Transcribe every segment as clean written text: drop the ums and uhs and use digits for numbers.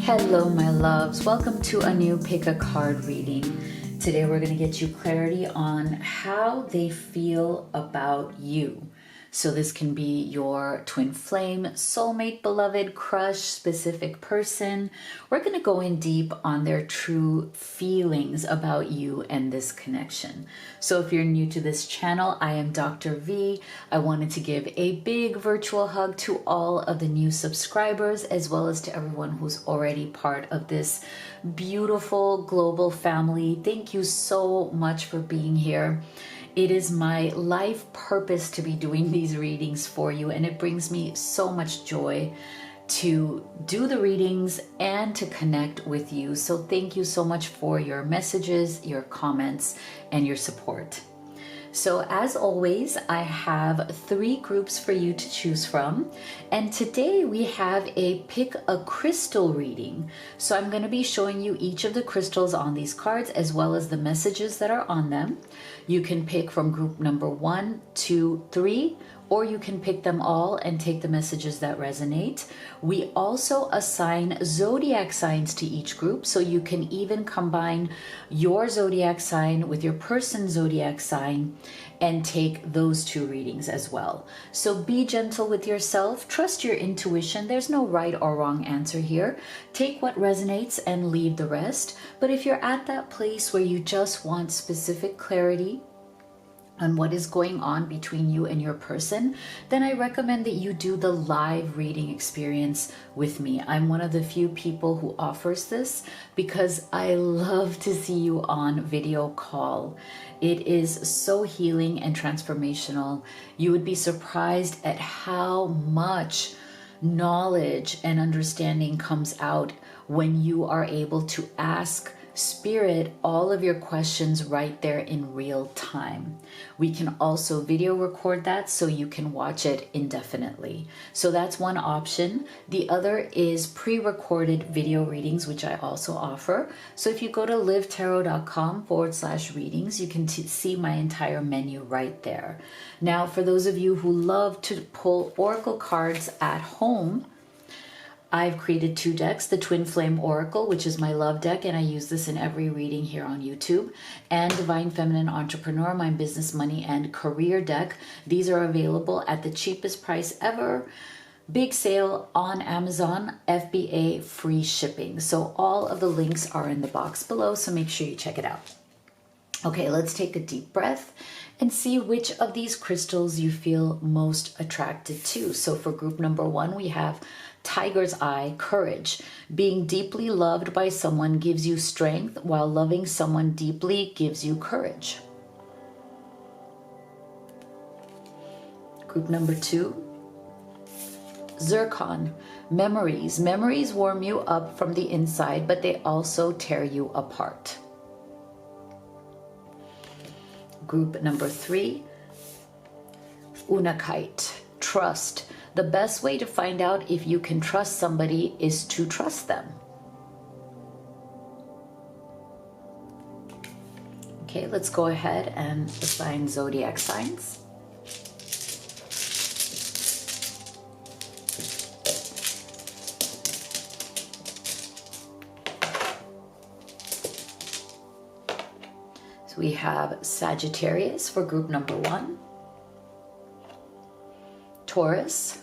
Hello, my loves. Welcome to a new pick a card reading. Today, we're going to get you clarity on how they feel about you. So this can be your twin flame, soulmate, beloved, crush, specific person. We're going to go in deep on their true feelings about you and this connection. So if you're new to this channel, I am Dr. V. I wanted to give a big virtual hug to all of the new subscribers, as well as to everyone who's already part of this beautiful global family. Thank you so much for being here. It is my life purpose to be doing these readings for you, and it brings me so much joy to do the readings and to connect with you. So thank you so much for your messages, your comments, and your support. So as always, I have 3 groups for you to choose from. And today we have a pick a crystal reading. So I'm going to be showing you each of the crystals on these cards, as well as the messages that are on them. You can pick from group number 1, 2, 3, or you can pick them all and take the messages that resonate. We also assign zodiac signs to each group, so you can even combine your zodiac sign with your person's zodiac sign and take those 2 readings as well. So be gentle with yourself, trust your intuition. There's no right or wrong answer here. Take what resonates and leave the rest. But if you're at that place where you just want specific clarity on what is going on between you and your person, then I recommend that you do the live reading experience with me. I'm one of the few people who offers this because I love to see you on video call. It is so healing and transformational. You would be surprised at how much knowledge and understanding comes out when you are able to ask Spirit all of your questions right there in real time. We can also video record that so you can watch it indefinitely. So that's one option. The other is pre-recorded video readings, which I also offer. So if you go to livetarot.com/readings, you can see my entire menu right there. Now, for those of you who love to pull oracle cards at home, I've created 2 decks, the Twin Flame Oracle, which is my love deck, and I use this in every reading here on YouTube, and Divine Feminine Entrepreneur, my business, money, and career deck. These are available at the cheapest price ever. Big sale on Amazon, FBA free shipping. So all of the links are in the box below, so make sure you check it out. Okay, let's take a deep breath and see which of these crystals you feel most attracted to. So for group number 1, we have Tiger's Eye, courage. Being deeply loved by someone gives you strength, while loving someone deeply gives you courage. Group number 2, Zircon, memories. Memories warm you up from the inside, but they also tear you apart. Group number 3, Unakite, trust. The best way to find out if you can trust somebody is to trust them. Okay, let's go ahead and assign zodiac signs. So we have Sagittarius for group number 1, Taurus,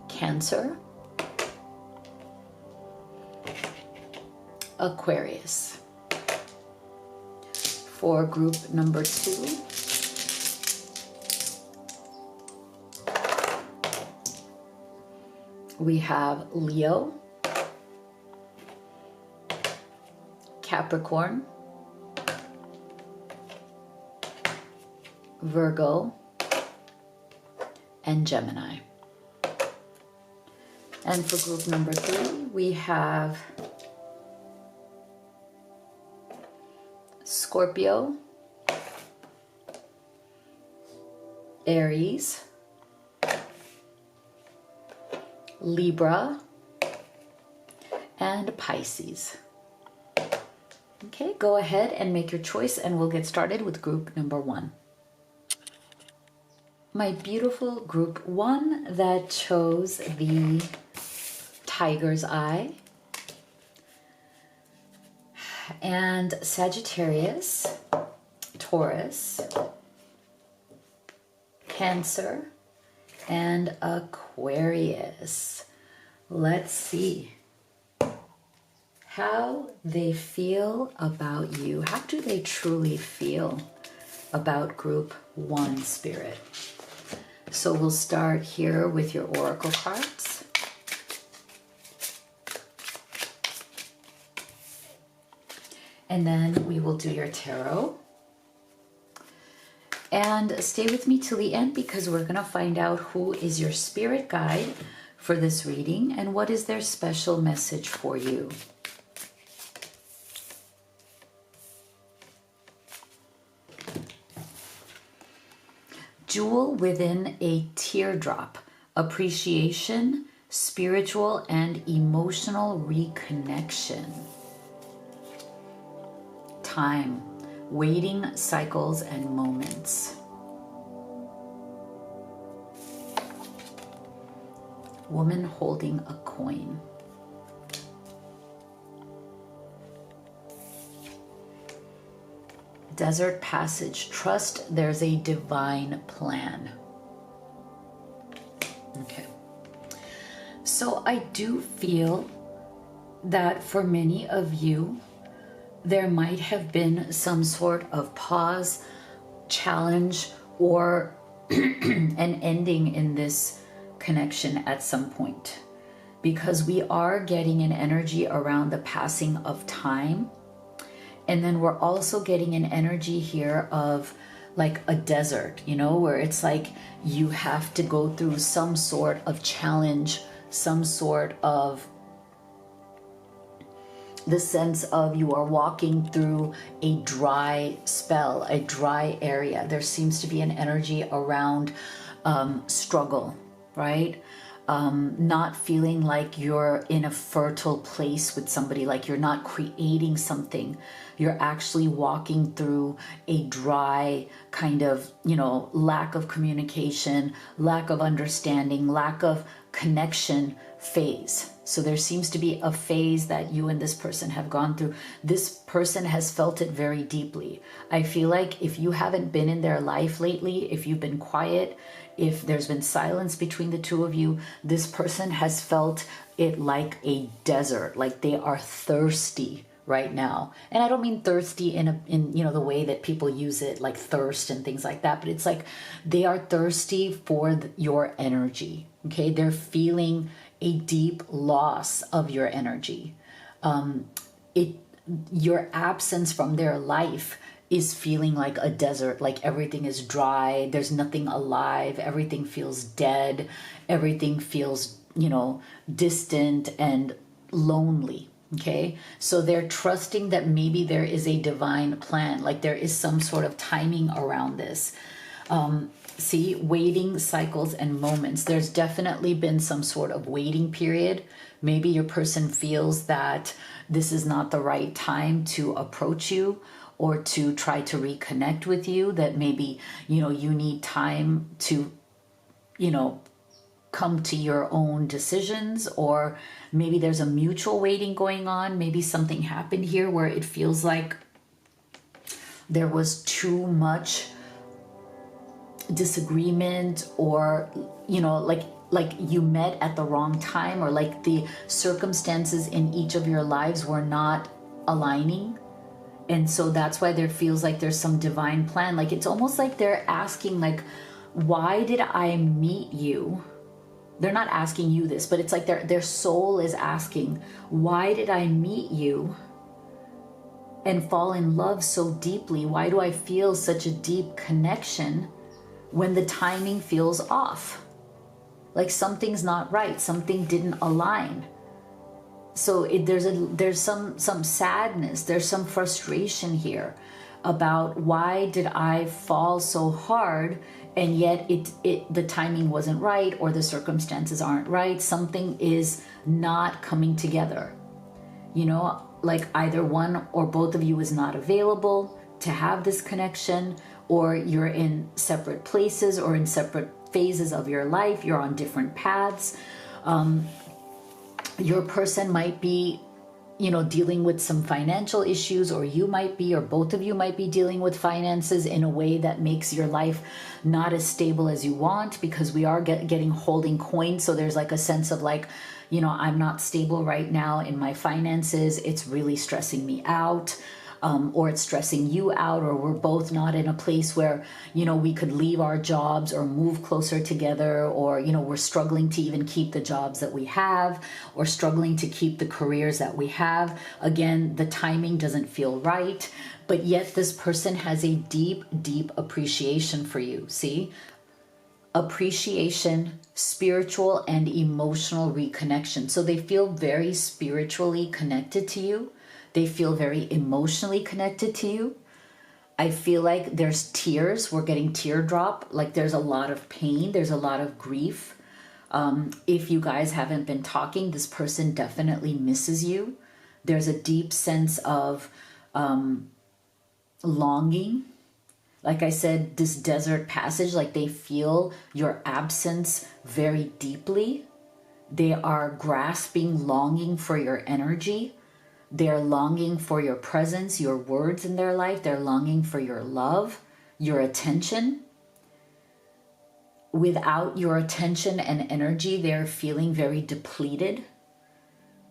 Cancer, Aquarius. For group number 2, we have Leo, Capricorn, Virgo, and Gemini. And for group number 3, we have Scorpio, Aries, Libra, and Pisces. Okay, go ahead and make your choice, and we'll get started with group number 1. my beautiful group 1 that chose the tiger's eye, and Sagittarius, Taurus, Cancer, and Aquarius. Let's see how they feel about you. How do they truly feel about group 1, Spirit? So we'll start here with your oracle cards. And then we will do your tarot. And stay with me till the end, because we're going to find out who is your spirit guide for this reading and what is their special message for you. Jewel within a teardrop, appreciation, spiritual and emotional reconnection. Time, waiting cycles and moments. Woman holding a coin. Desert passage, trust there's a divine plan. Okay. So I do feel that for many of you, there might have been some sort of pause, challenge, or an ending in this connection at some point, because we are getting an energy around the passing of time. And then we're also getting an energy here of like a desert, you know, where it's like you have to go through some sort of challenge, some sort of the sense of you are walking through a dry spell, a dry area. There seems to be an energy around struggle, right? Not feeling like you're in a fertile place with somebody, like you're not creating something. You're actually walking through a dry kind of, you know, lack of communication, lack of understanding, lack of connection phase. So there seems to be a phase that you and this person have gone through. This person has felt it very deeply. I feel like if you haven't been in their life lately, if you've been quiet, if there's been silence between the two of you, this person has felt it like a desert, like they are thirsty right now. And I don't mean thirsty in you know, the way that people use it, like thirst and things like that, but it's like they are thirsty for your energy. Okay, they're feeling a deep loss of your energy. Your absence from their life is feeling like a desert, like everything is dry, there's nothing alive, everything feels dead, everything feels, you know, distant and lonely. Okay, so they're trusting that maybe there is a divine plan, like there is some sort of timing around this. See, waiting cycles and moments. There's definitely been some sort of waiting period. Maybe your person feels that this is not the right time to approach you or to try to reconnect with you, that maybe, you know, you need time to, you know, come to your own decisions, or maybe there's a mutual waiting going on. Maybe something happened here where it feels like there was too much disagreement, or, you know, like you met at the wrong time, or like the circumstances in each of your lives were not aligning. And so that's why there feels like there's some divine plan. Like it's almost like they're asking, like, why did I meet you? They're not asking you this, but it's like their soul is asking, why did I meet you and fall in love so deeply? Why do I feel such a deep connection when the timing feels off? Like something's not right, something didn't align. So there's some sadness, there's some frustration here about why did I fall so hard, and yet the timing wasn't right, or the circumstances aren't right. Something is not coming together. You know, like either one or both of you is not available to have this connection, or you're in separate places or in separate phases of your life. You're on different paths. Your person might be, dealing with some financial issues, or you might be, or both of you might be dealing with finances in a way that makes your life not as stable as you want, because we are getting holding coin. So there's like a sense of like, I'm not stable right now in my finances. It's really stressing me out. Or it's stressing you out, or we're both not in a place where, we could leave our jobs or move closer together, or, we're struggling to even keep the jobs that we have, or struggling to keep the careers that we have. Again, the timing doesn't feel right, but yet this person has a deep, deep appreciation for you. See? Appreciation, spiritual and emotional reconnection. So they feel very spiritually connected to you. They feel very emotionally connected to you. I feel like there's tears. We're getting teardrop. Like there's a lot of pain. There's a lot of grief. If you guys haven't been talking, this person definitely misses you. There's a deep sense of longing. Like I said, this desert passage, like they feel your absence very deeply. They are grasping, longing for your energy. They're longing for your presence, your words in their life. They're longing for your love, your attention. Without your attention and energy, they're feeling very depleted.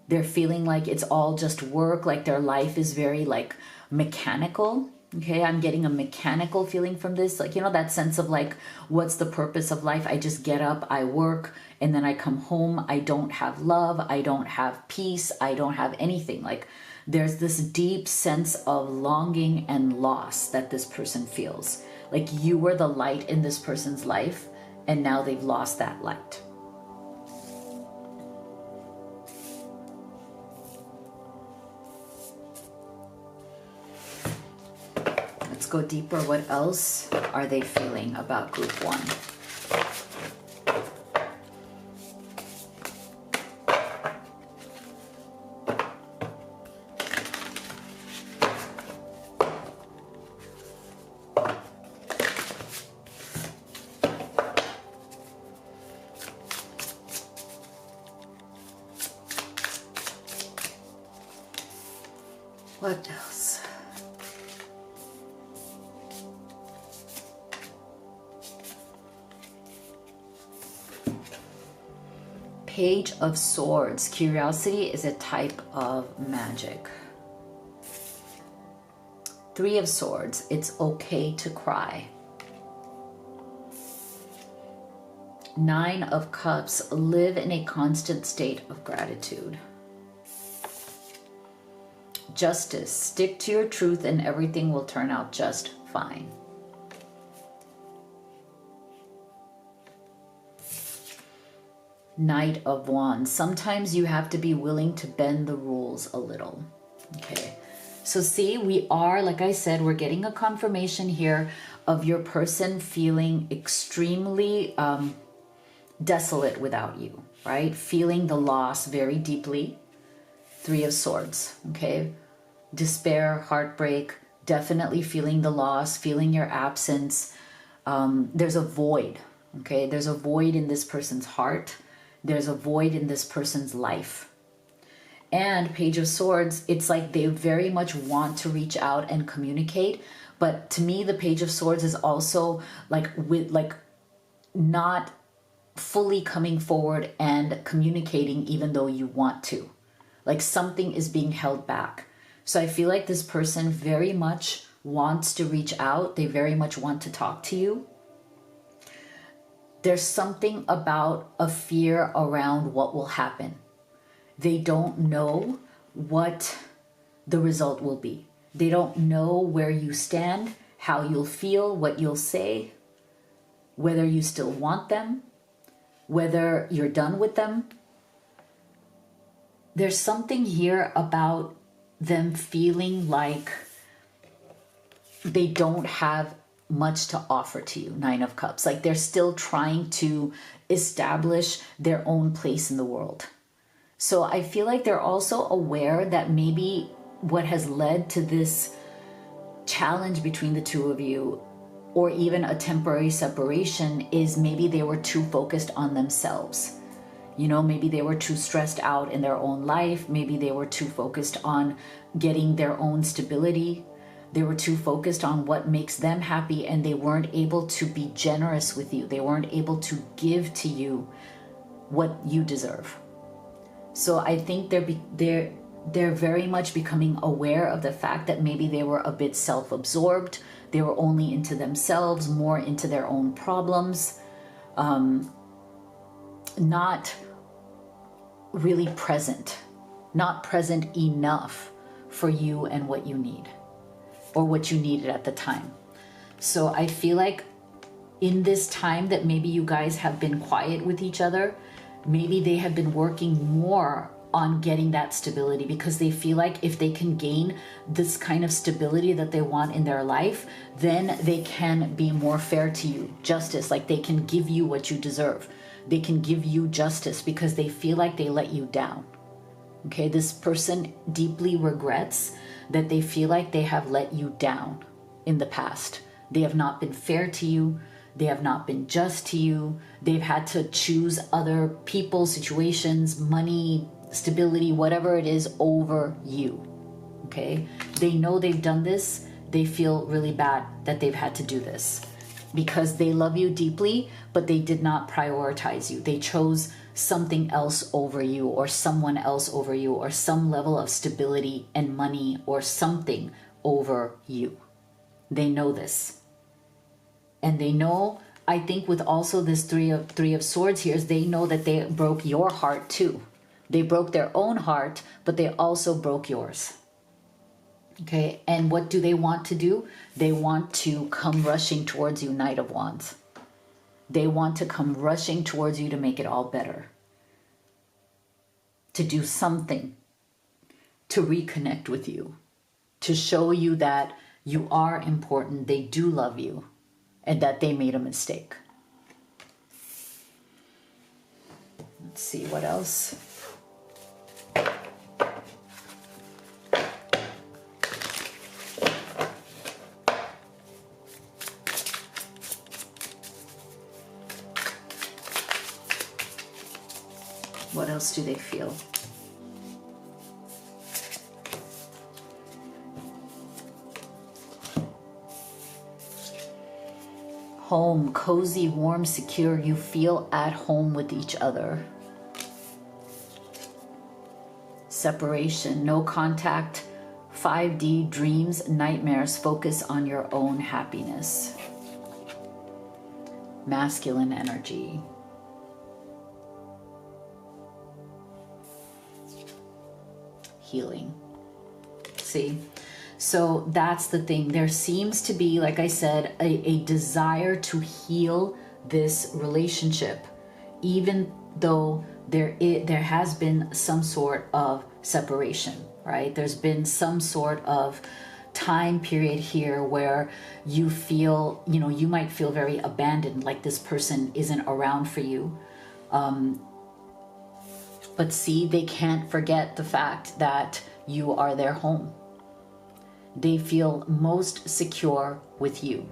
They're feeling like it's all just work, like their life is very like mechanical. Okay, I'm getting a mechanical feeling from this. Like, that sense of like, what's the purpose of life? I just get up, I work, and then I come home. I don't have love. I don't have peace. I don't have anything. Like, there's this deep sense of longing and loss that this person feels. Like you were the light in this person's life, and now they've lost that light. Let's go deeper. What else are they feeling about group one? What else? Page of Swords. Curiosity is a type of magic. Three of Swords. It's okay to cry. Nine of Cups. Live in a constant state of gratitude. Justice. Stick to your truth and everything will turn out just fine. Knight of Wands. Sometimes you have to be willing to bend the rules a little. Okay. So see, we are, like I said, we're getting a confirmation here of your person feeling extremely desolate without you, right? Feeling the loss very deeply. Three of Swords. Okay. Despair, heartbreak, definitely feeling the loss, feeling your absence. There's a void. Okay. There's a void in this person's heart. There's a void in this person's life. And Page of Swords, it's like they very much want to reach out and communicate. But to me, the Page of Swords is also like not fully coming forward and communicating even though you want to. Like something is being held back. So I feel like this person very much wants to reach out. They very much want to talk to you. There's something about a fear around what will happen. They don't know what the result will be. They don't know where you stand, how you'll feel, what you'll say, whether you still want them, whether you're done with them. There's something here about them feeling like they don't have much to offer to you. Nine of Cups. Like they're still trying to establish their own place in the world. So I feel like they're also aware that maybe what has led to this challenge between the two of you or even a temporary separation is maybe they were too focused on themselves. You know, maybe they were too stressed out in their own life. Maybe they were too focused on getting their own stability. They were too focused on what makes them happy, and they weren't able to be generous with you. They weren't able to give to you what you deserve. So I think they're very much becoming aware of the fact that maybe they were a bit self-absorbed. They were only into themselves, more into their own problems, not really present, not present enough for you and what you need, or what you needed at the time. So I feel like in this time that maybe you guys have been quiet with each other, maybe they have been working more on getting that stability, because they feel like if they can gain this kind of stability that they want in their life, then they can be more fair to you. Justice, like they can give you what you deserve. They can give you justice because they feel like they let you down. Okay, this person deeply regrets that they feel like they have let you down in the past. They have not been fair to you. They have not been just to you. They've had to choose other people, situations, money, stability, whatever it is, over you. Okay, they know they've done this. They feel really bad that they've had to do this because they love you deeply, but they did not prioritize you. They chose something else over you, or someone else over you, or some level of stability and money or something over you. They know this. And they know, I think with also this three of swords here, is they know that they broke your heart too. They broke their own heart, but they also broke yours. Okay, and what do they want to do? They want to come rushing towards you, Knight of Wands. They want to come rushing towards you to make it all better. To do something, to reconnect with you, to show you that you are important, they do love you, and that they made a mistake. Let's see what else. What else do they feel? Home, cozy, warm, secure. You feel at home with each other. Separation, no contact, 5D, dreams, nightmares. Focus on your own happiness. Masculine energy. Healing. See? So that's the thing. There seems to be, like I said, a desire to heal this relationship, even though there has been some sort of separation, right? There's been some sort of time period here where you feel, you know, you might feel very abandoned, like this person isn't around for you. But see, they can't forget the fact that you are their home. They feel most secure with you,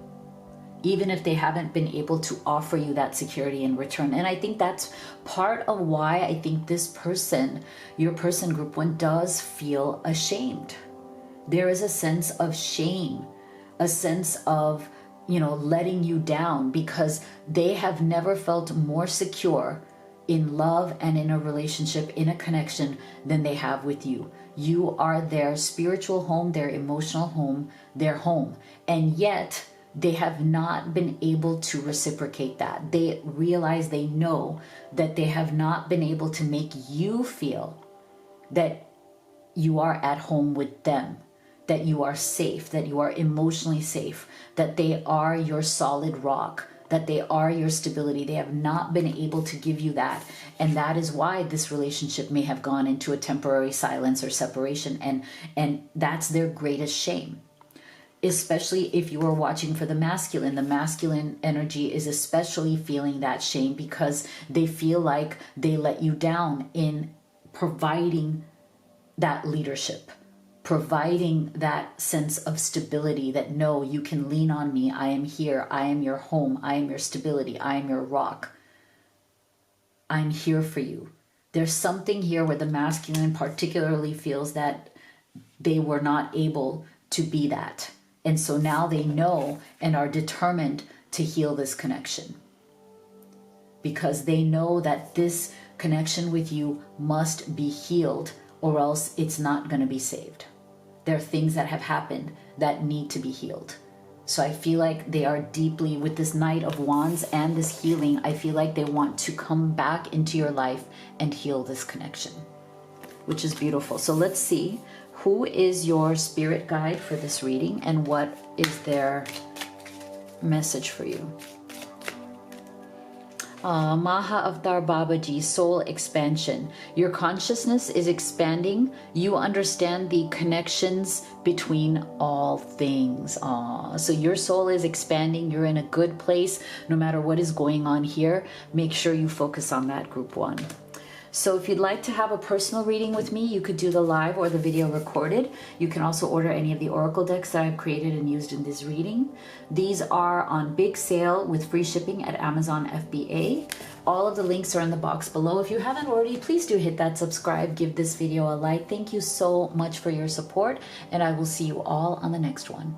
even if they haven't been able to offer you that security in return. And I think that's part of why I think this person, your person group 1, does feel ashamed. There is a sense of shame, a sense of, you know, letting you down, because they have never felt more secure in love and in a relationship, in a connection, than they have with you. You are their spiritual home, their emotional home, their home. And yet they have not been able to reciprocate that. They realize, they know that they have not been able to make you feel that you are at home with them, that you are safe, that you are emotionally safe, that they are your solid rock, that they are your stability. They have not been able to give you that. And that is why this relationship may have gone into a temporary silence or separation. And that's their greatest shame. Especially if you are watching for the masculine energy is especially feeling that shame, because they feel like they let you down in providing that leadership, providing that sense of stability that no, you can lean on me. I am here. I am your home. I am your stability. I am your rock. I'm here for you. There's something here where the masculine particularly feels that they were not able to be that. And so now they know and are determined to heal this connection. Because they know that this connection with you must be healed, or else it's not going to be saved. There are things that have happened that need to be healed. So I feel like they are deeply, with this Knight of Wands and this healing, I feel like they want to come back into your life and heal this connection, which is beautiful. So let's see, who is your spirit guide for this reading and what is their message for you? Maha Avatar Babaji, soul expansion. Your consciousness is expanding. You understand the connections between all things. So your soul is expanding. You're in a good place. No matter what is going on here, make sure you focus on that, group one. So if you'd like to have a personal reading with me, you could do the live or the video recorded. You can also order any of the oracle decks that I've created and used in this reading. These are on big sale with free shipping at Amazon FBA. All of the links are in the box below. If you haven't already, please do hit that subscribe, give this video a like. Thank you so much for your support, and I will see you all on the next one.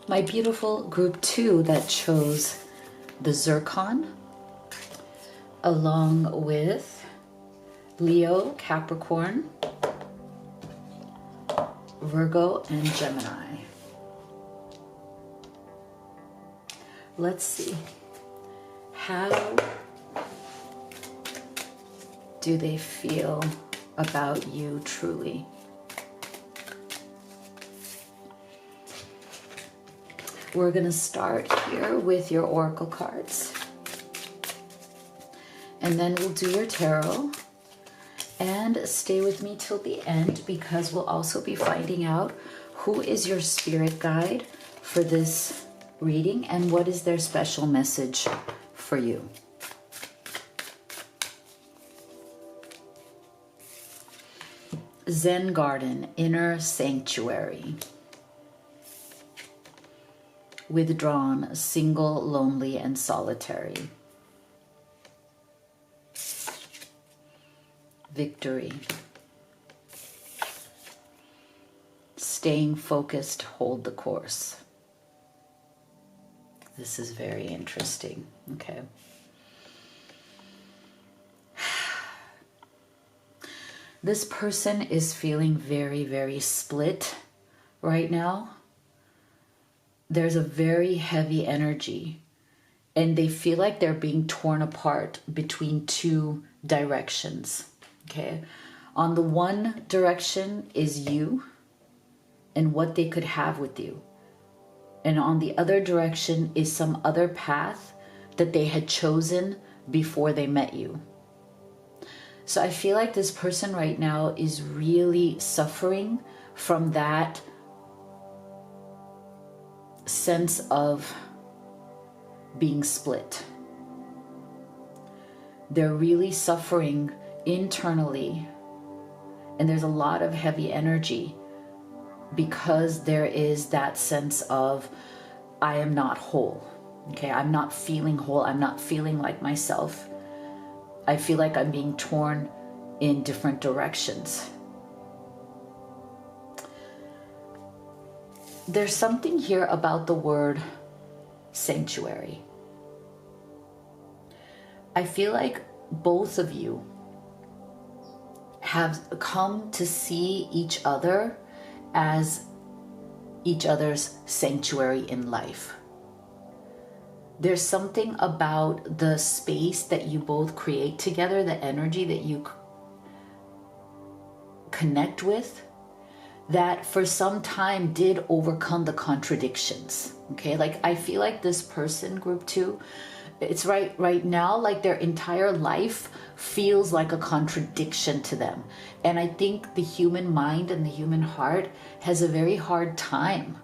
My beautiful group two that chose the Zircon, along with Leo, Capricorn, Virgo, and Gemini. Let's see. How do they feel about you truly? We're going to start here with your oracle cards. And then we'll do your tarot, and stay with me till the end because we'll also be finding out who is your spirit guide for this reading and what is their special message for you. Zen garden, inner sanctuary. Withdrawn, single, lonely, and solitary. Victory. Staying focused, hold the course. This is very interesting. Okay. This person is feeling very, very split right now. There's a very heavy energy, and they feel like they're being torn apart between two directions. Okay, on the one direction is you and what they could have with you. And on the other direction is some other path that they had chosen before they met you. So I feel like this person right now is really suffering from that sense of being split. They're really suffering internally, and there's a lot of heavy energy because there is that sense of I am not whole. Okay, I'm not feeling whole. I'm not feeling like myself. I feel like I'm being torn in different directions. There's something here about the word sanctuary. I feel like both of you have come to see each other as each other's sanctuary in life. There's something about the space that you both create together, the energy that you connect with, that for some time did overcome the contradictions. Okay, like I feel like this person, group two, it's right now, like their entire life feels like a contradiction to them. And I think the human mind and the human heart has a very hard time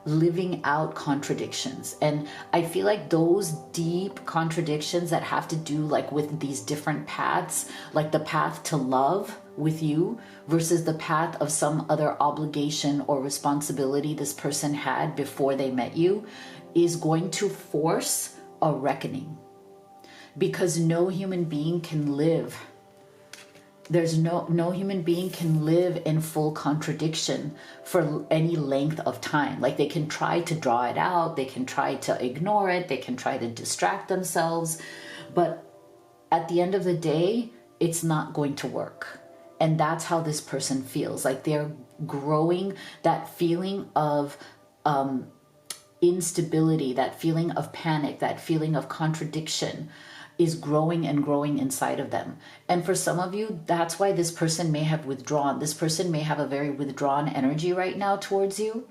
living out contradictions. And I feel like those deep contradictions that have to do like with these different paths, like the path to love with you versus the path of some other obligation or responsibility this person had before they met you, is going to force a reckoning. Because no human being can live, there's no human being can live in full contradiction for any length of time. Like, they can try to draw it out, they can try to ignore it, they can try to distract themselves, but at the end of the day, it's not going to work. And that's how this person feels. Like, they're growing that feeling of instability, that feeling of panic, that feeling of contradiction is growing and growing inside of them. And for some of you, that's why this person may have withdrawn. This person may have a very withdrawn energy right now towards you.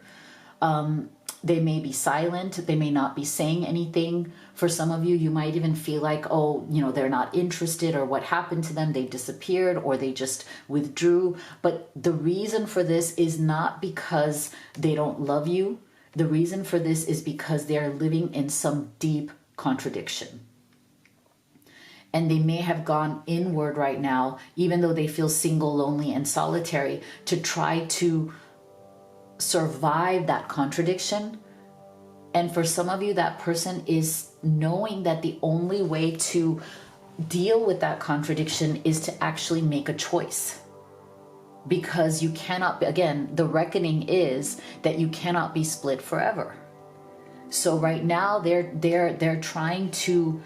They may be silent. They may not be saying anything. For some of you, you might even feel like, oh, you know, they're not interested, or what happened to them? They disappeared, or they just withdrew. But the reason for this is not because they don't love you. The reason for this is because they're living in some deep contradiction. And they may have gone inward right now, even though they feel single, lonely, and solitary, to try to survive that contradiction. And for some of you, that person is knowing that the only way to deal with that contradiction is to actually make a choice. Because you cannot, again, the reckoning is that you cannot be split forever. So right now they're trying to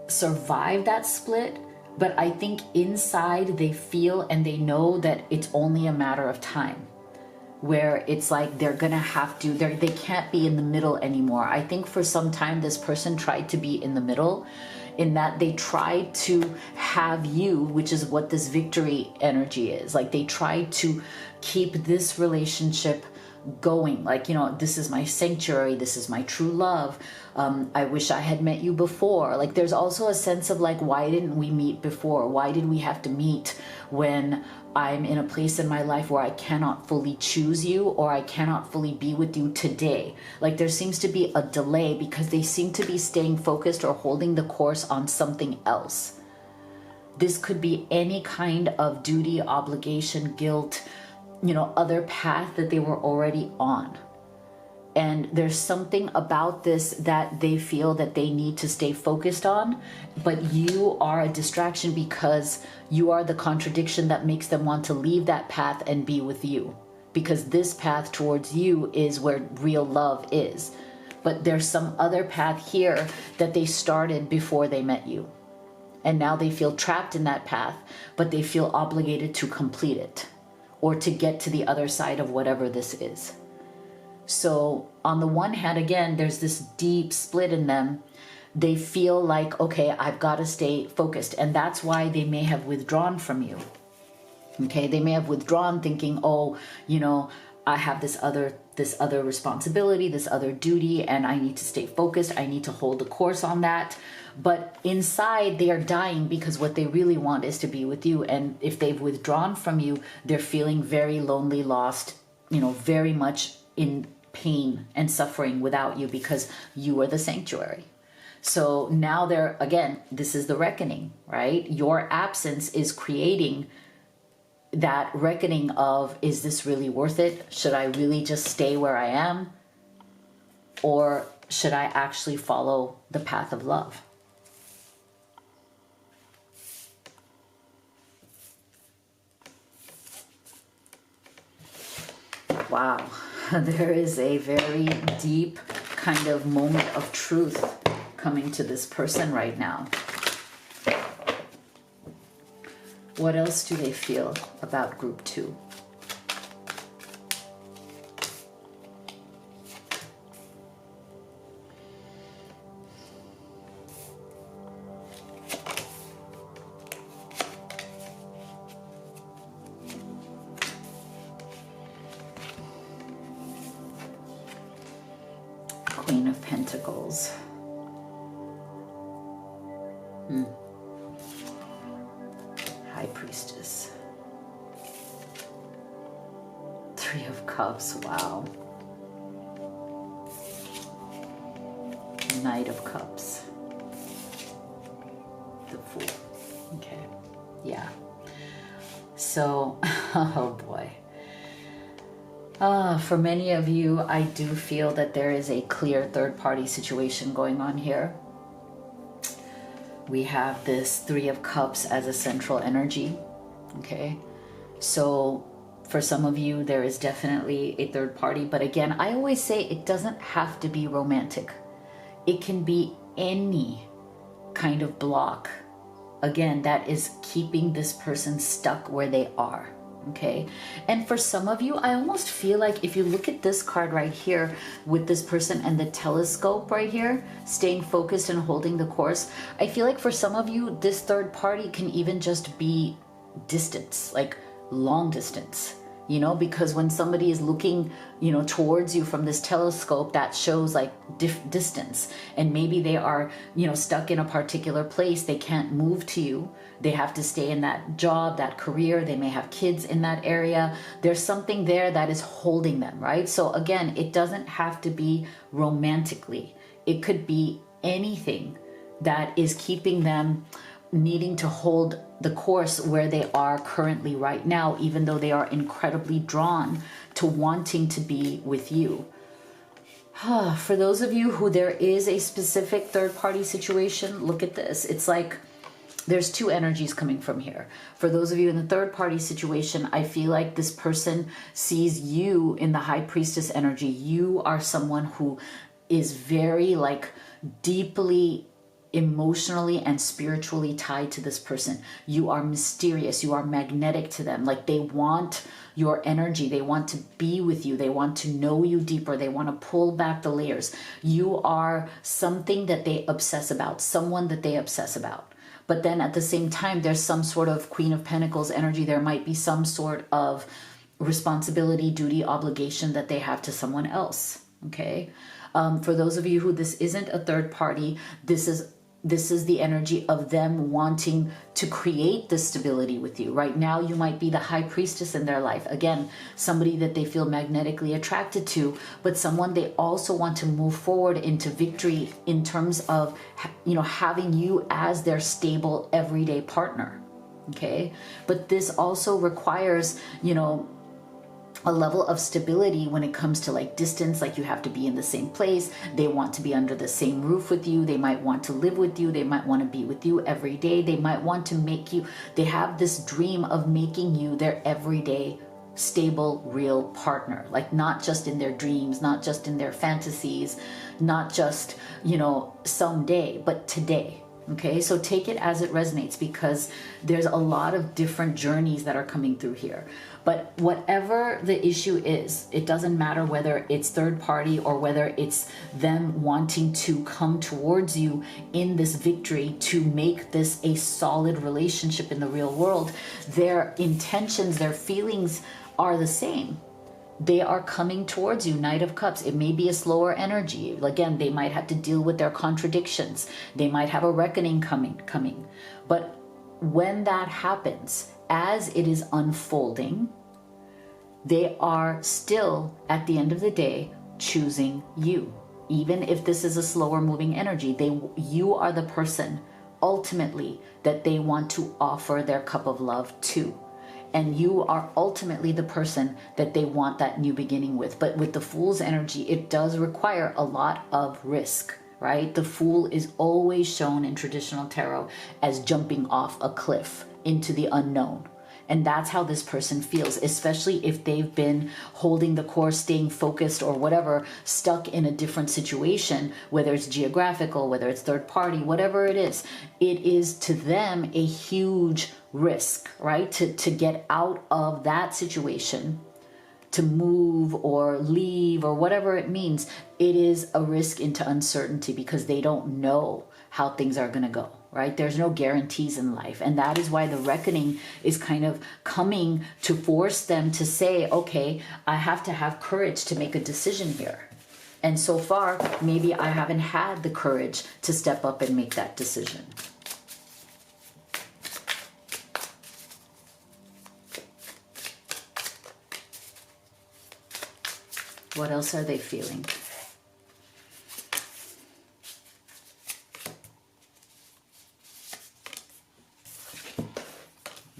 survive that split, but I think inside they feel and they know that it's only a matter of time, where it's like they're gonna have to, they can't be in the middle anymore. I think for some time this person tried to be in the middle, in that they tried to have you, which is what this victory energy is. Like, they tried to keep this relationship going, like, you know, this is my sanctuary, this is my true love, I wish I had met you before. Like, there's also a sense of like, why didn't we meet before? Why did we have to meet when I'm in a place in my life where I cannot fully choose you, or I cannot fully be with you today? Like, there seems to be a delay because they seem to be staying focused or holding the course on something else. This could be any kind of duty, obligation, guilt, you know, other path that they were already on. And there's something about this that they feel that they need to stay focused on, but you are a distraction because you are the contradiction that makes them want to leave that path and be with you. Because this path towards you is where real love is. But there's some other path here that they started before they met you. And now they feel trapped in that path, but they feel obligated to complete it, or to get to the other side of whatever this is. So on the one hand, again, there's this deep split in them. They feel like, okay, I've got to stay focused. And that's why they may have withdrawn from you. Okay, they may have withdrawn thinking, oh, you know, I have this other responsibility, this other duty, and I need to stay focused. I need to hold the course on that. But inside they are dying because what they really want is to be with you. And if they've withdrawn from you, they're feeling very lonely, lost, you know, very much in pain and suffering without you, because you are the sanctuary. So now they're, again, this is the reckoning, right? Your absence is creating that reckoning of, is this really worth it? Should I really just stay where I am? Or should I actually follow the path of love? Wow, there is a very deep kind of moment of truth coming to this person right now. What else do they feel about group 2? Queen of Pentacles. High Priestess. 3 of Cups. Wow. Knight of Cups. The Fool. Okay. Yeah. So, oh boy. For many of you, I do feel that there is a clear third-party situation going on here. We have this Three of Cups as a central energy. Okay. So for some of you, there is definitely a third party. But again, I always say it doesn't have to be romantic. It can be any kind of block, again, that is keeping this person stuck where they are. Okay. And for some of you, I almost feel like if you look at this card right here with this person and the telescope right here, staying focused and holding the course, I feel like for some of you, this third party can even just be distance, like long distance, you know, because when somebody is looking, you know, towards you from this telescope, that shows like distance. And maybe they are, you know, stuck in a particular place. They can't move to you. They have to stay in that job, that career. They may have kids in that area. There's something there that is holding them, right? So again, it doesn't have to be romantically. It could be anything that is keeping them needing to hold the course where they are currently right now, even though they are incredibly drawn to wanting to be with you. For those of you who there is a specific third-party situation, look at this. It's like there's two energies coming from here. For those of you in the third-party situation, I feel like this person sees you in the High Priestess energy. You are someone who is very like deeply emotionally and spiritually tied to this person. You are mysterious. You are magnetic to them. Like they want your energy. They want to be with you. They want to know you deeper. They want to pull back the layers. You are something that they obsess about, someone that they obsess about. But then at the same time, there's some sort of Queen of Pentacles energy. There might be some sort of responsibility, duty, obligation that they have to someone else. Okay. For those of you who this isn't a third party, this is the energy of them wanting to create this stability with you. Right now, you might be the High Priestess in their life. Again, somebody that they feel magnetically attracted to, but someone they also want to move forward into victory in terms of, you know, having you as their stable everyday partner. Okay. But this also requires, you know, a level of stability when it comes to like distance, like you have to be in the same place. They want to be under the same roof with you. They might want to live with you. They might want to be with you every day. They might want to make you, they have this dream of making you their everyday stable, real partner. Like not just in their dreams, not just in their fantasies, not just, you know, someday, but today. Okay, so take it as it resonates because there's a lot of different journeys that are coming through here. But whatever the issue is, it doesn't matter whether it's third party or whether it's them wanting to come towards you in this victory to make this a solid relationship in the real world. Their intentions, their feelings are the same. They are coming towards you, Knight of Cups. It may be a slower energy. Again, they might have to deal with their contradictions. They might have a reckoning coming. But when that happens, as it is unfolding, they are still, at the end of the day, choosing you. Even if this is a slower moving energy, you are the person, ultimately, that they want to offer their cup of love to. And you are ultimately the person that they want that new beginning with. But with the Fool's energy, it does require a lot of risk, right? The Fool is always shown in traditional tarot as jumping off a cliff into the unknown. And that's how this person feels, especially if they've been holding the course, staying focused or whatever, stuck in a different situation, whether it's geographical, whether it's third party, whatever it is to them a huge risk, right? To get out of that situation, to move or leave or whatever it means, it is a risk into uncertainty because they don't know how things are going to go. Right? There's no guarantees in life. And that is why the reckoning is kind of coming to force them to say, okay, I have to have courage to make a decision here. And so far, maybe I haven't had the courage to step up and make that decision. What else are they feeling?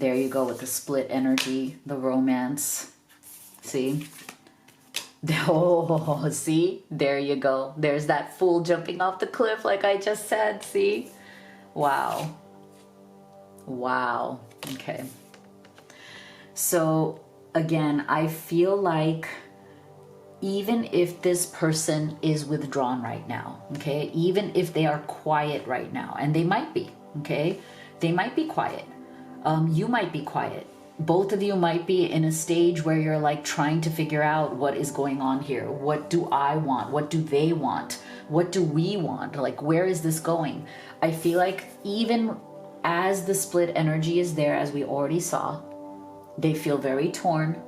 There you go with the split energy, the romance. See? Oh, see? There you go. There's that fool jumping off the cliff like I just said. See? Wow. Wow. Okay. So again, I feel like even if this person is withdrawn right now, okay, even if they are quiet right now, and they might be, okay, they might be quiet. You might be quiet. Both of you might be in a stage where you're like trying to figure out what is going on here. What do I want? What do they want? What do we want? Like, where is this going? I feel like even as the split energy is there, as we already saw, they feel very torn.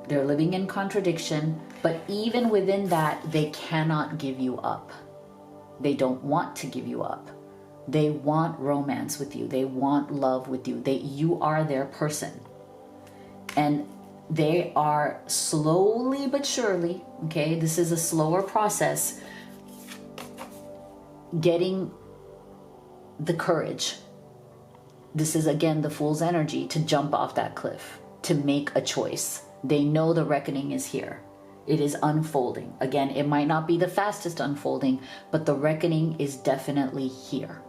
They're living in contradiction, but even within that, they cannot give you up. They don't want to give you up. They want romance with you. They want love with you. You are their person. And they are slowly but surely, okay, this is a slower process, getting the courage. This is again the fool's energy to jump off that cliff, to make a choice. They know the reckoning is here. It is unfolding. Again, it might not be the fastest unfolding, but the reckoning is definitely here.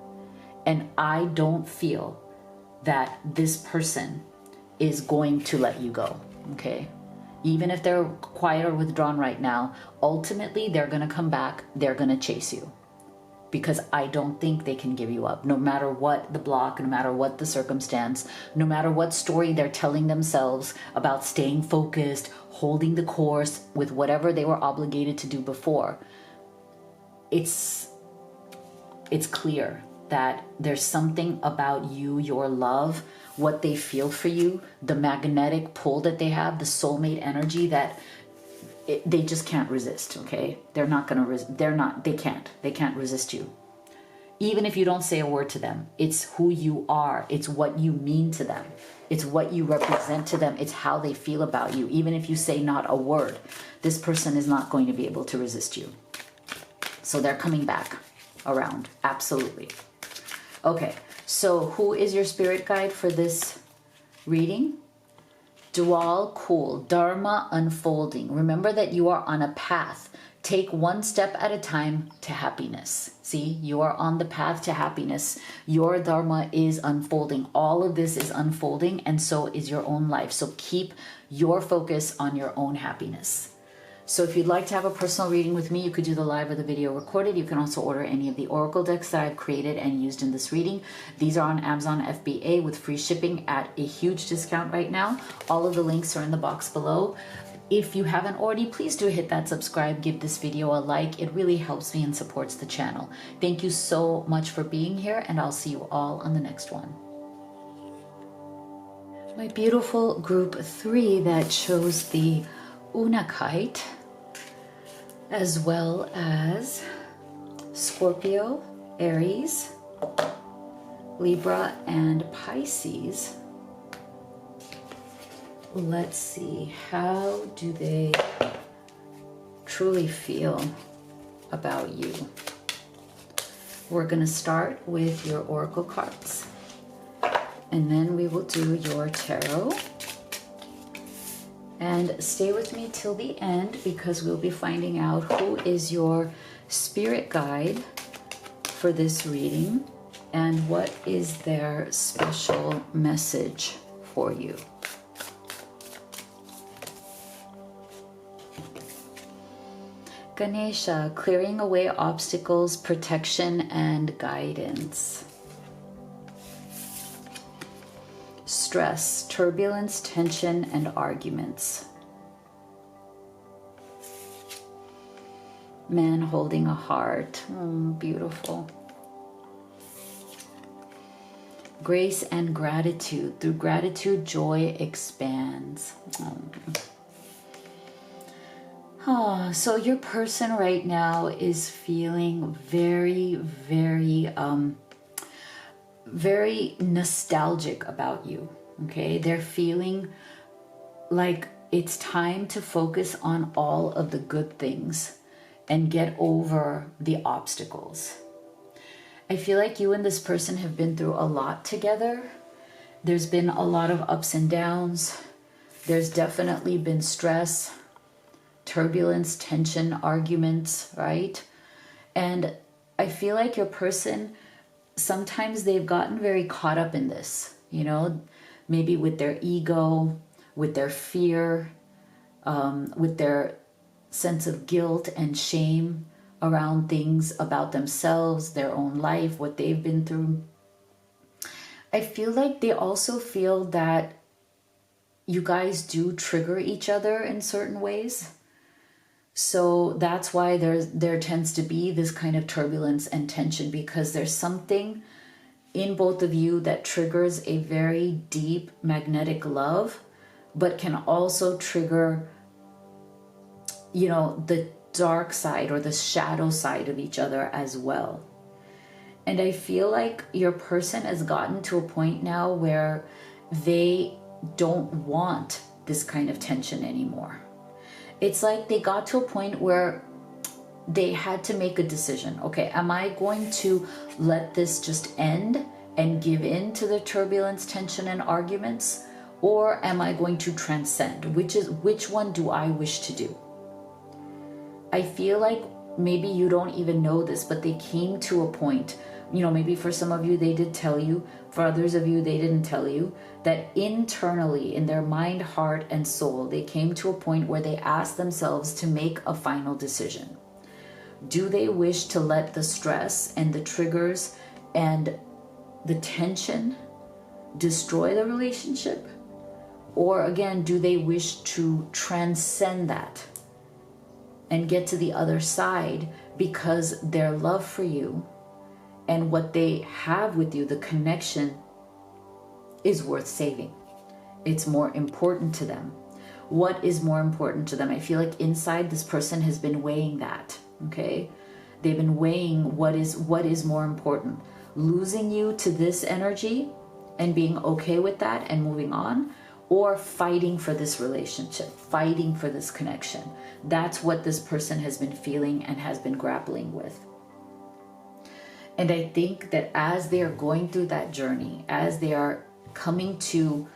And I don't feel that this person is going to let you go, okay? Even if they're quiet or withdrawn right now, ultimately they're gonna come back, they're gonna chase you. Because I don't think they can give you up, no matter what the block, no matter what the circumstance, no matter what story they're telling themselves about staying focused, holding the course with whatever they were obligated to do before. It's clear that there's something about you, your love, what they feel for you, the magnetic pull that they have, the soulmate energy that they just can't resist, okay? They're not gonna, they can't resist you. Even if you don't say a word to them, it's who you are. It's what you mean to them. It's what you represent to them. It's how they feel about you. Even if you say not a word, this person is not going to be able to resist you. So they're coming back around, absolutely. Okay, so who is your spirit guide for this reading? Dual, cool, Dharma unfolding. Remember that you are on a path. Take one step at a time to happiness. See, you are on the path to happiness. Your Dharma is unfolding. All of this is unfolding, and so is your own life. So keep your focus on your own happiness. So if you'd like to have a personal reading with me, you could do the live or the video recorded. You can also order any of the oracle decks that I've created and used in this reading. These are on Amazon FBA with free shipping at a huge discount right now. All of the links are in the box below. If you haven't already, please do hit that subscribe, give this video a like. It really helps me and supports the channel. Thank you so much for being here, and I'll see you all on the next one. My beautiful group 3 that chose the Unakite, as well as Scorpio, Aries, Libra, and Pisces. Let's see, how do they truly feel about you? We're going to start with your oracle cards, and then we will do your tarot. And stay with me till the end, because we'll be finding out who is your spirit guide for this reading and what is their special message for you. Ganesha, clearing away obstacles, protection, and guidance. Stress, turbulence, tension, and arguments. Man holding a heart. Beautiful. Grace and gratitude. Through gratitude, joy expands. So your person right now is feeling very, very, very nostalgic about you, okay? They're feeling like it's time to focus on all of the good things and get over the obstacles. I feel like you and this person have been through a lot together, There's been a lot of ups and downs. There's definitely been stress, turbulence, tension, arguments, right? And I feel like your person, sometimes they've gotten very caught up in this, maybe with their ego, with their fear, with their sense of guilt and shame around things about themselves, their own life, what they've been through. I feel like they also feel that you guys do trigger each other in certain ways. So that's why there tends to be this kind of turbulence and tension, because there's something in both of you that triggers a very deep magnetic love, but can also trigger, the dark side or the shadow side of each other as well. And I feel like your person has gotten to a point now where they don't want this kind of tension anymore. It's like they got to a point where they had to make a decision. Okay, am I going to let this just end and give in to the turbulence, tension, and arguments? Or am I going to transcend? Which one do I wish to do? I feel like maybe you don't even know this, but they came to a point, maybe for some of you they did tell you, for others of you they didn't tell you, that internally in their mind, heart, and soul, they came to a point where they asked themselves to make a final decision. Do they wish to let the stress and the triggers and the tension destroy the relationship? Or again, do they wish to transcend that and get to the other side, because their love for you and what they have with you, the connection, is worth saving? It's more important to them. What is more important to them? I feel like inside this person has been weighing that, okay? They've been weighing what is more important. Losing you to this energy and being okay with that and moving on, or fighting for this relationship, fighting for this connection. That's what this person has been feeling and has been grappling with. And I think that as they are going through that journey, as they are coming to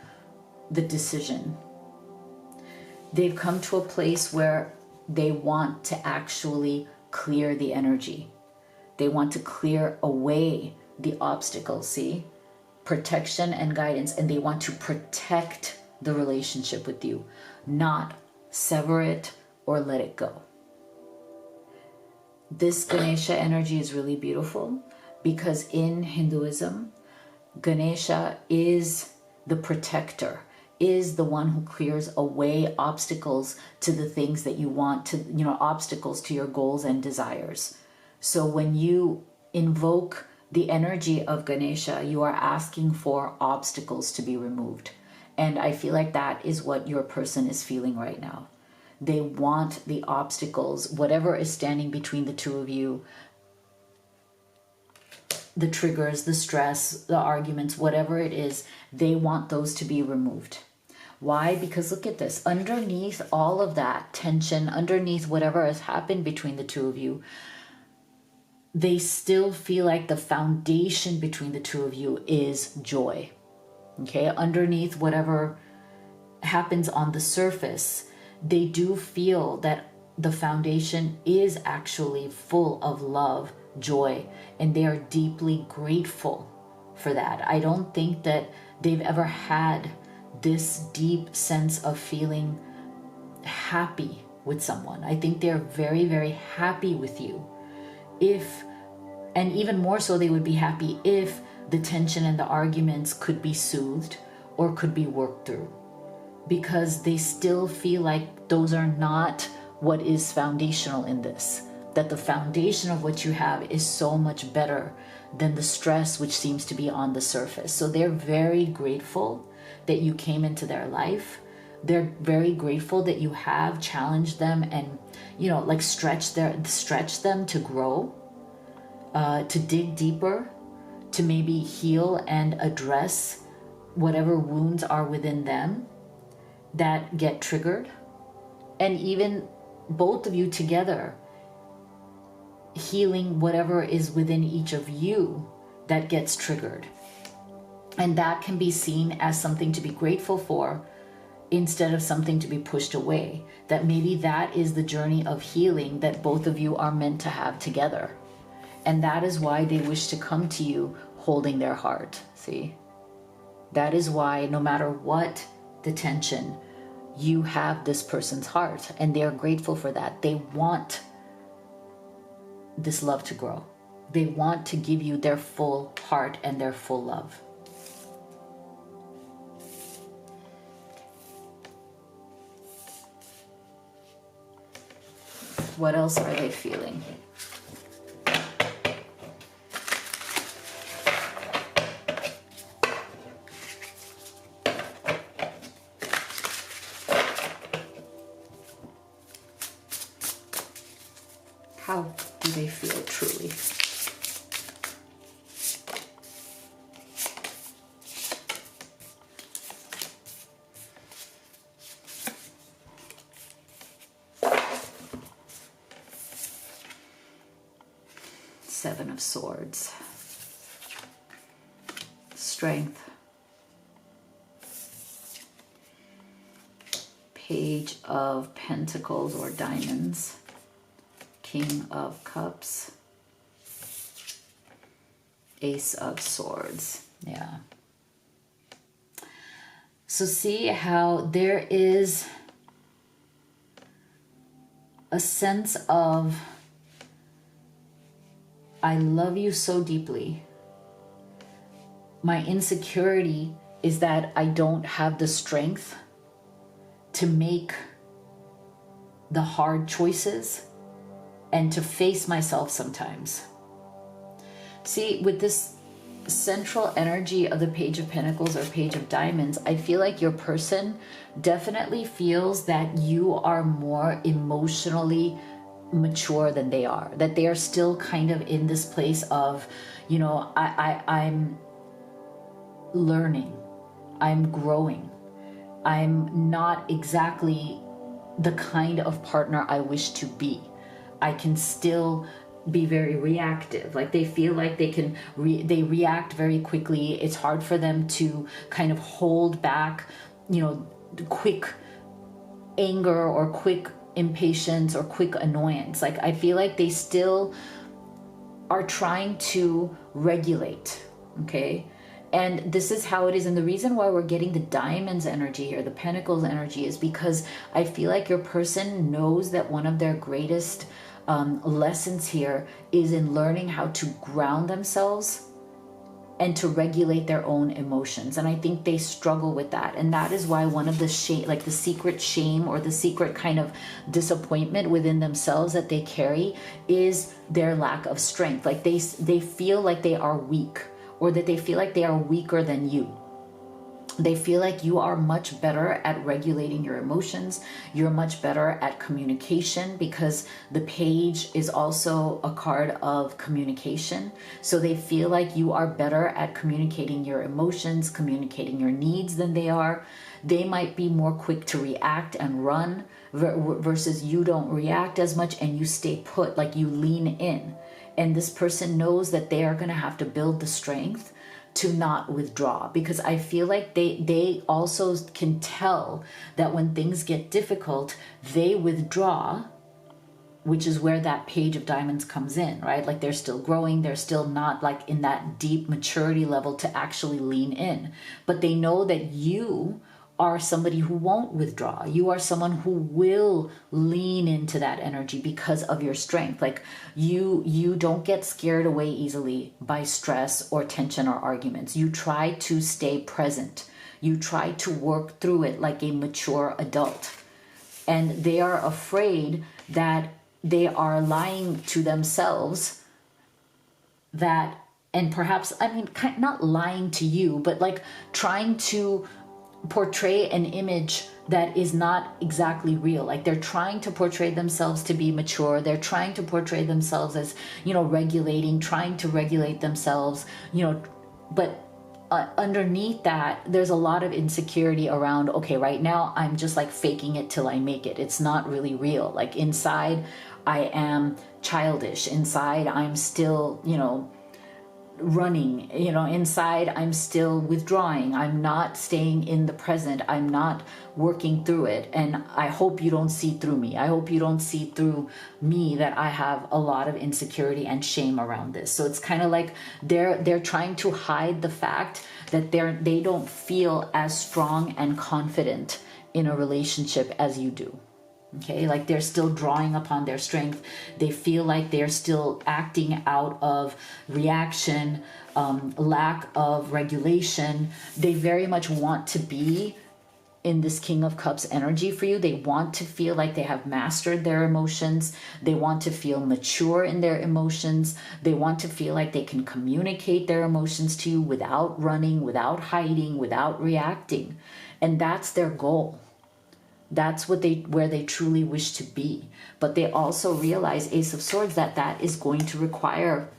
the decision, they've come to a place where they want to actually clear the energy. They want to clear away the obstacles, see? Protection and guidance, and they want to protect the relationship with you, not sever it or let it go. This Ganesha energy is really beautiful because in Hinduism, Ganesha is the protector, is the one who clears away obstacles to the things that you want to, obstacles to your goals and desires. So when you invoke the energy of Ganesha, you are asking for obstacles to be removed. And I feel like that is what your person is feeling right now. They want the obstacles, whatever is standing between the two of you, the triggers, the stress, the arguments, whatever it is, they want those to be removed. Why? Because look at this. Underneath all of that tension, underneath whatever has happened between the two of you, they still feel like the foundation between the two of you is joy. Okay, underneath whatever happens on the surface, they do feel that the foundation is actually full of love, joy, and they are deeply grateful for that. I don't think that they've ever had this deep sense of feeling happy with someone. I think they're very, very happy with you. And even more so, they would be happy if the tension and the arguments could be soothed or could be worked through, because they still feel like those are not what is foundational in this, that the foundation of what you have is so much better than the stress which seems to be on the surface. So they're very grateful that you came into their life. They're very grateful that you have challenged them and, stretch them to grow, to dig deeper, to maybe heal and address whatever wounds are within them that get triggered. And even both of you together healing whatever is within each of you that gets triggered. And that can be seen as something to be grateful for instead of something to be pushed away. That maybe that is the journey of healing that both of you are meant to have together. And that is why they wish to come to you holding their heart. See? That is why no matter what the tension, you have this person's heart, and they are grateful for that. They want this love to grow. They want to give you their full heart and their full love. What else are they feeling? How do they feel truly? Seven of Swords. Strength. Page of Pentacles or Diamonds. King of Cups. Ace of Swords. Yeah. So see how there is a sense of, I love you so deeply. My insecurity is that I don't have the strength to make the hard choices and to face myself sometimes. See, with this central energy of the Page of Pentacles or Page of Diamonds, I feel like your person definitely feels that you are more emotionally mature than they are, that they are still kind of in this place of, you know, I'm learning, I'm growing, I'm not exactly the kind of partner I wish to be. I can still be very reactive. Like they feel like they can they react very quickly. It's hard for them to kind of hold back, you know, quick anger or quick impatience or quick annoyance. Like I feel like they still are trying to regulate, okay? And this is how it is. And the reason why we're getting the Diamonds energy here, the Pentacles energy, is because I feel like your person knows that one of their greatest lessons here is in learning how to ground themselves and to regulate their own emotions. And I think they struggle with that. And that is why one of the shame, like the secret shame or the secret kind of disappointment within themselves that they carry is their lack of strength. Like they feel like they are weak, or that they feel like they are weaker than you. They feel like you are much better at regulating your emotions. You're much better at communication, because the page is also a card of communication. So they feel like you are better at communicating your emotions, communicating your needs than they are. They might be more quick to react and run versus you don't react as much and you stay put, like you lean in. And this person knows that they are going to have to build the strength to not withdraw, because I feel like they also can tell that when things get difficult, they withdraw, which is where that Page of Diamonds comes in, right? Like they're still growing, they're still not like in that deep maturity level to actually lean in, but they know that you are somebody who won't withdraw. You are someone who will lean into that energy because of your strength. Like you don't get scared away easily by stress or tension or arguments. You try to stay present. You try to work through it like a mature adult. And they are afraid that they are lying to themselves that, and perhaps, I mean, not lying to you, but like trying to portray an image that is not exactly real. Like they're trying to portray themselves to be mature. They're trying to portray themselves as, you know, trying to regulate themselves, you know, but underneath that, there's a lot of insecurity around, okay, right now I'm just like faking it till I make it. It's not really real. Like inside I am childish. Inside I'm still, you know, running, you know, inside I'm still withdrawing, I'm not staying in the present, I'm not working through it. And I hope you don't see through me. I hope you don't see through me that I have a lot of insecurity and shame around this. So it's kind of like they're trying to hide the fact that they don't feel as strong and confident in a relationship as you do. Okay, like they're still drawing upon their strength. They feel like they're still acting out of reaction, lack of regulation. They very much want to be in this King of Cups energy for you. They want to feel like they have mastered their emotions. They want to feel mature in their emotions. They want to feel like they can communicate their emotions to you without running, without hiding, without reacting. And that's their goal. That's where they truly wish to be. But they also realize, Ace of Swords, that is going to require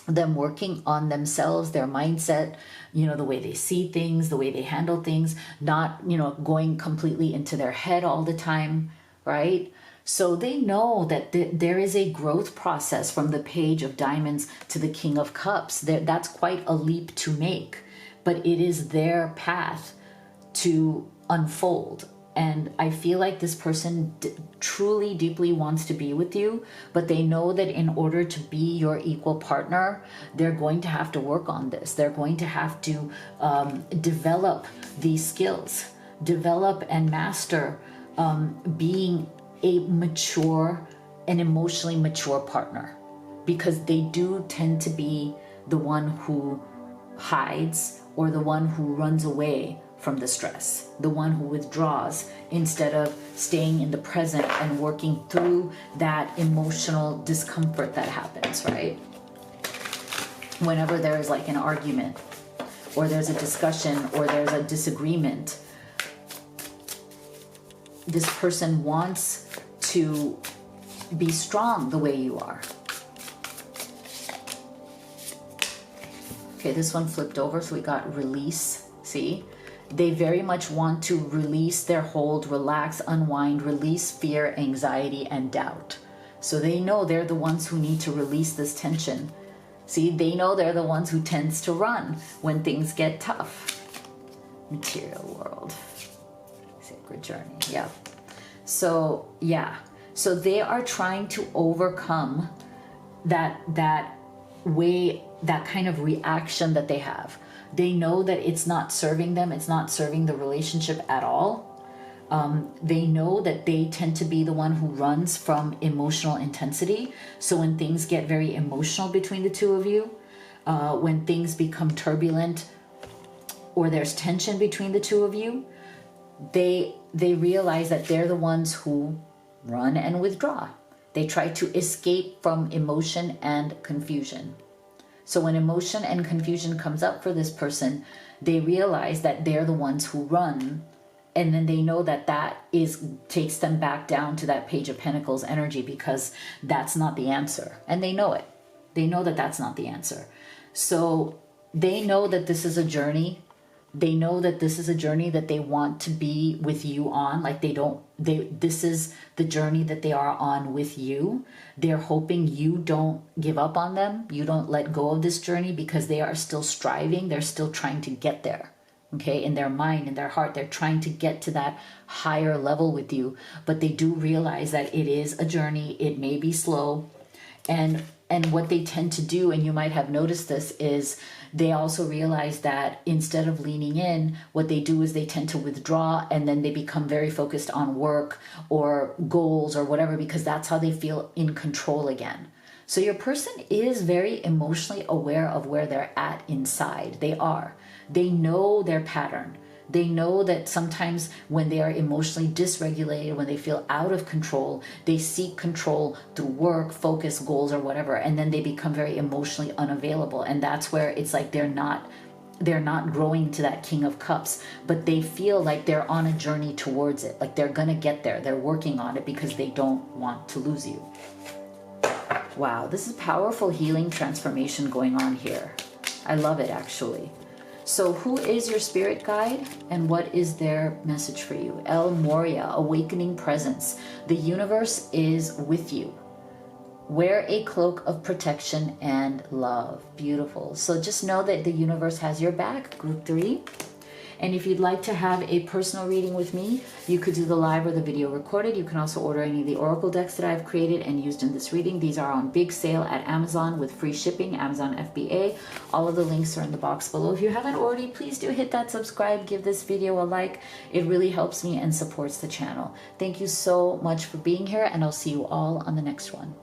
them working on themselves, their mindset, you know, the way they see things, the way they handle things, not, you know, going completely into their head all the time, right? So they know that there is a growth process from the Page of Diamonds to the King of Cups. That's quite a leap to make, but it is their path to unfold. And I feel like this person truly, deeply wants to be with you, but they know that in order to be your equal partner, they're going to have to work on this. They're going to have to develop these skills, develop and master being a mature and emotionally mature partner, because they do tend to be the one who hides or the one who runs away from the stress, the one who withdraws instead of staying in the present and working through that emotional discomfort that happens, right? Whenever there is like an argument or there's a discussion or there's a disagreement, this person wants to be strong the way you are. Okay, this one flipped over, so we got release. See? They very much want to release their hold, relax, unwind, release fear, anxiety, and doubt. So they know they're the ones who need to release this tension. See, they know they're the ones who tends to run when things get tough. Material world. Sacred journey. Yeah. So, yeah. So they are trying to overcome that way, that kind of reaction that they have. They know that it's not serving them. It's not serving the relationship at all. They know that they tend to be the one who runs from emotional intensity. So when things get very emotional between the two of you, when things become turbulent or there's tension between the two of you, they realize that they're the ones who run and withdraw. They try to escape from emotion and confusion. So when emotion and confusion comes up for this person, they realize that they're the ones who run, and then they know that takes them back down to that Page of Pentacles energy, because that's not the answer. And they know it. They know that that's not the answer. So they know that this is a journey. They know that this is a journey that they want to be with you on. Like this is the journey that they are on with you. They're hoping you don't give up on them. You don't let go of this journey, because they are still striving. They're still trying to get there. Okay, in their mind, in their heart, they're trying to get to that higher level with you. But they do realize that it is a journey. It may be slow. And what they tend to do, and you might have noticed this, is they also realize that instead of leaning in, what they do is they tend to withdraw, and then they become very focused on work or goals or whatever, because that's how they feel in control again. So your person is very emotionally aware of where they're at inside. They are. They know their pattern. They know that sometimes when they are emotionally dysregulated, when they feel out of control, they seek control through work, focus, goals, or whatever, and then they become very emotionally unavailable. And that's where it's like they're not growing to that King of Cups, but they feel like they're on a journey towards it. Like they're gonna get there. They're working on it because they don't want to lose you. Wow, this is powerful healing transformation going on here. I love it, actually. So who is your spirit guide, and what is their message for you? El Moria, awakening presence. The universe is with you. Wear a cloak of protection and love. Beautiful. So just know that the universe has your back, group 3. And if you'd like to have a personal reading with me, you could do the live or the video recorded. You can also order any of the oracle decks that I've created and used in this reading. These are on big sale at Amazon with free shipping, Amazon FBA. All of the links are in the box below. If you haven't already, please do hit that subscribe, give this video a like. It really helps me and supports the channel. Thank you so much for being here, and I'll see you all on the next one.